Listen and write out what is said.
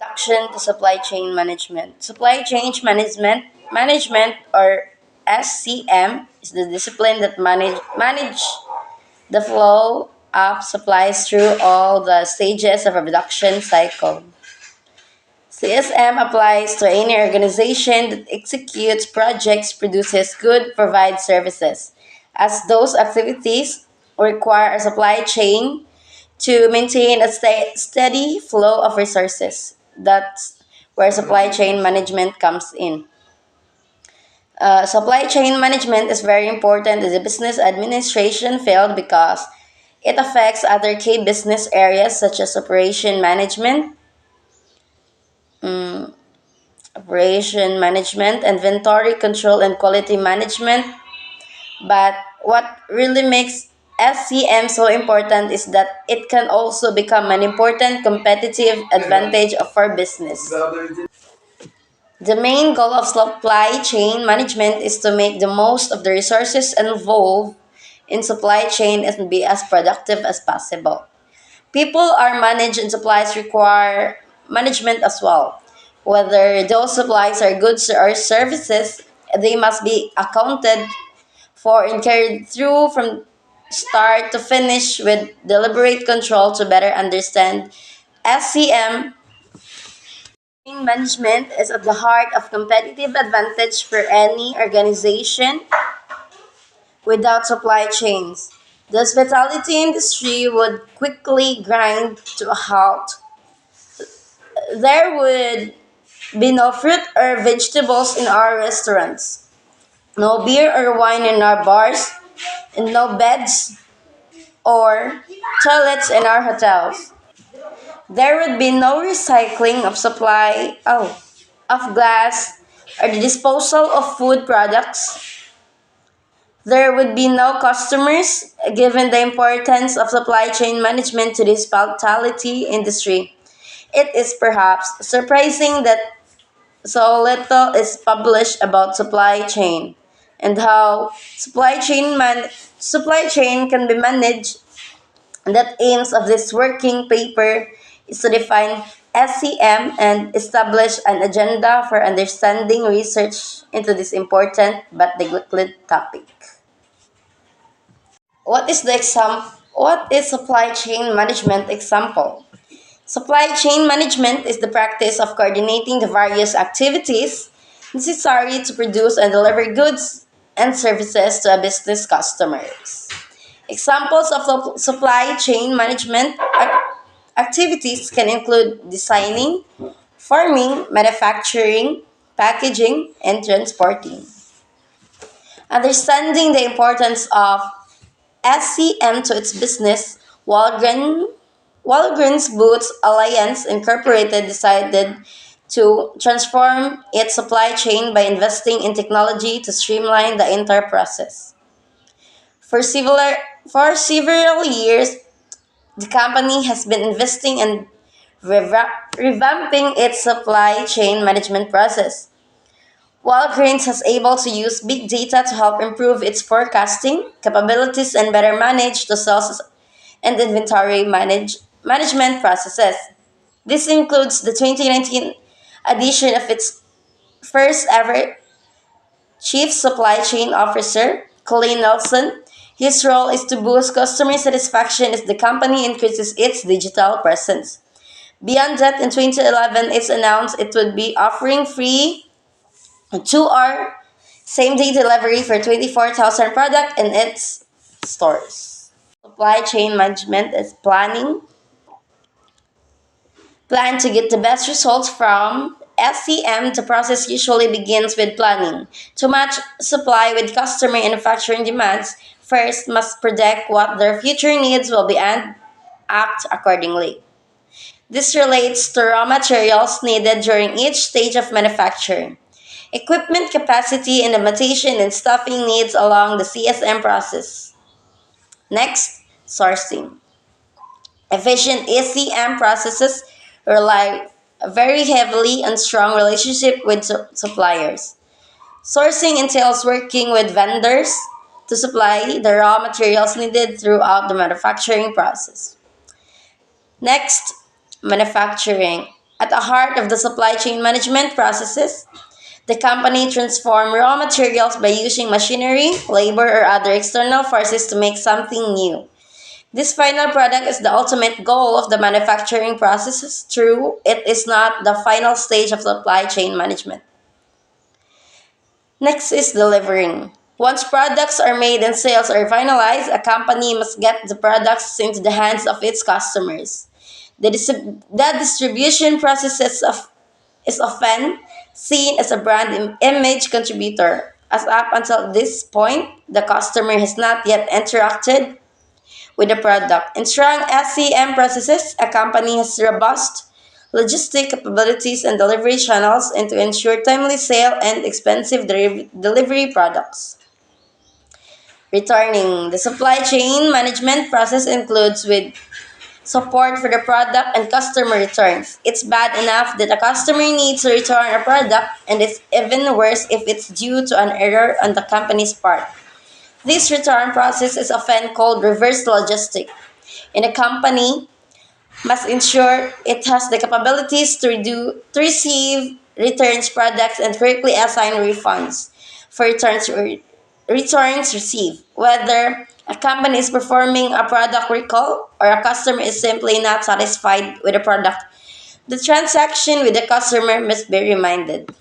Introduction to supply chain management. Supply chain management or SCM is the discipline that manage the flow of supplies through all the stages of a production cycle. CSM applies to any organization that executes projects, produces goods, provides services, as those activities require a supply chain to maintain a steady flow of resources. That's where supply chain management comes in. Supply chain management is very important in the business administration field because it affects other key business areas such as operation management, inventory control, and quality management. But what really makes SCM so important is that it can also become an important competitive advantage for business. The main goal of supply chain management is to make the most of the resources involved in supply chain and be as productive as possible. People are managed and supplies require management as well. Whether those supplies are goods or services, they must be accounted for and carried through from start to finish with deliberate control to better understand SCM. Management is at the heart of competitive advantage for any organization without supply chains. The hospitality industry would quickly grind to a halt. There would be no fruit or vegetables in our restaurants, no beer or wine in our bars, and no beds or toilets in our hotels. There would be no recycling of of glass or the disposal of food products. There would be no customers given the importance of supply chain management to the hospitality industry. It is perhaps surprising that so little is published about supply chain and how supply chain can be managed. That aims of this working paper is to define SCM and establish an agenda for understanding research into this important but neglected topic. What is supply chain management example? Supply chain management is the practice of coordinating the various activities necessary to produce and deliver goods and services to a business customers. Examples of supply chain management activities can include designing, forming, manufacturing, packaging, and transporting. Understanding the importance of SCM to its business, Walgreens Boots Alliance Incorporated decided to transform its supply chain by investing in technology to streamline the entire process. For several, for several years, the company has been investing in revamping its supply chain management process. Walgreens has able to use big data to help improve its forecasting capabilities and better manage the sales and management processes. This includes the 2019 addition of its first ever Chief Supply Chain Officer, Colleen Nelson. His role is to boost customer satisfaction as the company increases its digital presence. Beyond that, in 2011, it's announced it would be offering free 2-hour same-day delivery for 24,000 products in its stores. Supply chain management is plan to get the best results from SCM. The process usually begins with planning. To match supply with customer and manufacturing demands, first must predict what their future needs will be and act accordingly. This relates to raw materials needed during each stage of manufacturing, equipment capacity and limitation and staffing needs along the CSM process. Next, sourcing. Efficient ECM processes rely very heavily on strong relationship with suppliers. Sourcing entails working with vendors to supply the raw materials needed throughout the manufacturing process. Next, manufacturing. At the heart of the supply chain management processes, the company transforms raw materials by using machinery, labor, or other external forces to make something new. This final product is the ultimate goal of the manufacturing processes. True, it is not the final stage of supply chain management. Next is delivering. Once products are made and sales are finalized, a company must get the products into the hands of its customers. That distribution process is often seen as a brand image contributor, as up until this point, the customer has not yet interacted with the product. In strong SCM processes, a company has robust logistic capabilities and delivery channels and to ensure timely sale and expensive delivery products. Returning. The supply chain management process includes with support for the product and customer returns. It's bad enough that a customer needs to return a product, and it's even worse if it's due to an error on the company's part. This return process is often called reverse logistic. And a company must ensure it has the capabilities to receive returns products and correctly assign refunds for returns received. Whether a company is performing a product recall or a customer is simply not satisfied with a product, the transaction with the customer must be reminded.